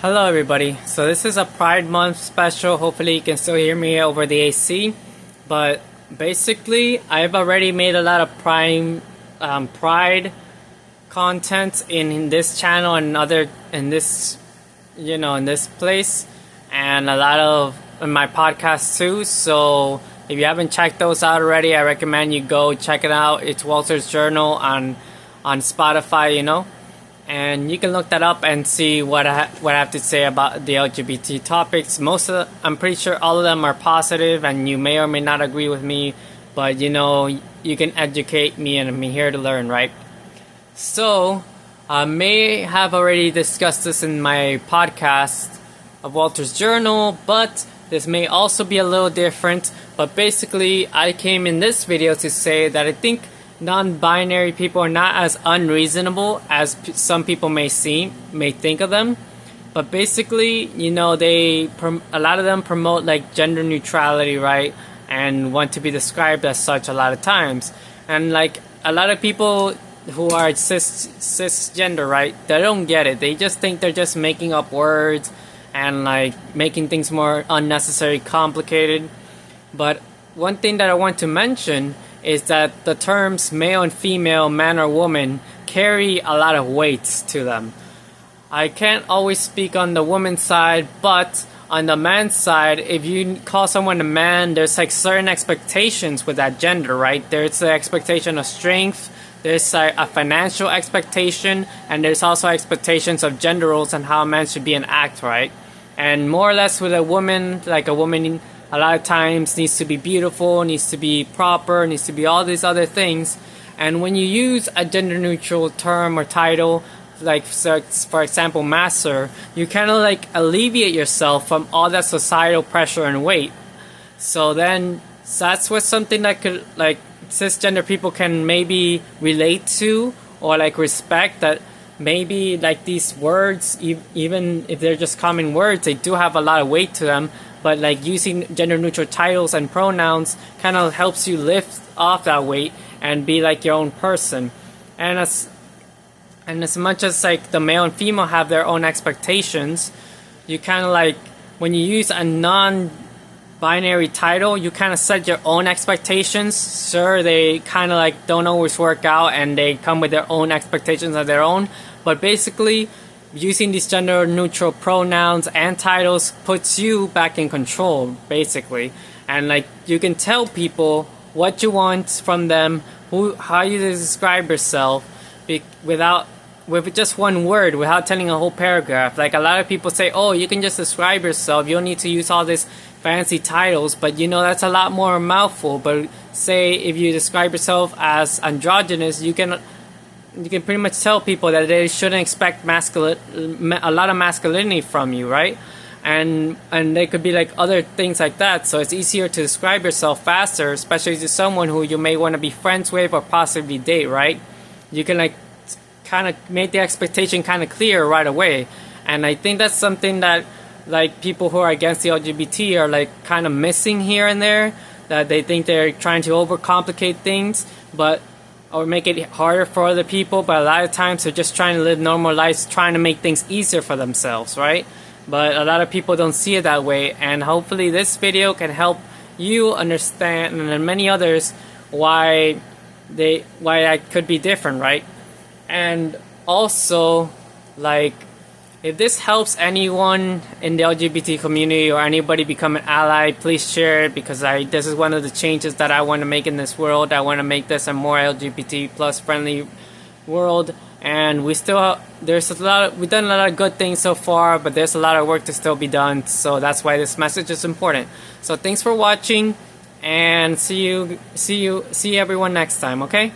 Hello everybody. So this is a Pride Month special. Hopefully you can still hear me over the AC. But basically, I've already made a lot of Pride content in this channel and in this place, and a lot of in my podcast too. So if you haven't checked those out already, I recommend you go check it out. It's Walter's Journal on Spotify, and you can look that up and see what I have to say about the LGBT topics. I'm pretty sure all of them are positive, and you may or may not agree with me, but you can educate me, and I'm here to learn, right? So I may have already discussed this in my podcast of Walter's Journal, but this may also be a little different. But basically, I came in this video to say that I think non-binary people are not as unreasonable as some people may think of them. But basically, a lot of them promote like gender neutrality, right? And want to be described as such a lot of times. And like a lot of people who are cisgender, right? They don't get it. They just think they're just making up words and like making things more unnecessarily complicated. But one thing that I want to mention is that the terms male and female, man or woman, carry a lot of weight to them. I can't always speak on the woman's side, but on the man's side, if you call someone a man, there's like certain expectations with that gender, right? There's the expectation of strength, there's a financial expectation, and there's also expectations of gender roles and how a man should be and act, right? And more or less with a woman, like a woman a lot of times needs to be beautiful, needs to be proper, needs to be all these other things. And when you use a gender neutral term or title, like for example master, you kind of like alleviate yourself from all that societal pressure and weight. So then that's what something that could like cisgender people can maybe relate to or like respect, that maybe like these words, even if they're just common words, they do have a lot of weight to them. But like using gender neutral titles and pronouns kind of helps you lift off that weight and be like your own person. And as much as like the male and female have their own expectations, you kind of like when you use a non-binary title, you kind of set your own expectations. Sure, they kind of like don't always work out and they come with their own expectations of their own, but basically using these gender neutral pronouns and titles puts you back in control, basically. And like you can tell people what you want from them, how you describe yourself with just one word, without telling a whole paragraph. Like a lot of people say, oh, you can just describe yourself, you don't need to use all these fancy titles, but that's a lot more mouthful. But say if you describe yourself as androgynous, you can pretty much tell people that they shouldn't expect a lot of masculinity from you, right? And they could be like other things like that. So it's easier to describe yourself faster, especially to someone who you may want to be friends with or possibly date, right? You can like kind of make the expectation kind of clear right away. And I think that's something that like people who are against the LGBT are like kind of missing here and there, that they think they're trying to overcomplicate things, or make it harder for other people, but a lot of times they're just trying to live normal lives, trying to make things easier for themselves, right? But a lot of people don't see it that way, and hopefully this video can help you understand, and many others, why that could be different, right? And also, like, if this helps anyone in the LGBT community or anybody become an ally, please share it, because this is one of the changes that I want to make in this world. I want to make this a more LGBT plus friendly world. And we've done a lot of good things so far, but there's a lot of work to still be done. So that's why this message is important. So thanks for watching, and see you everyone next time, okay?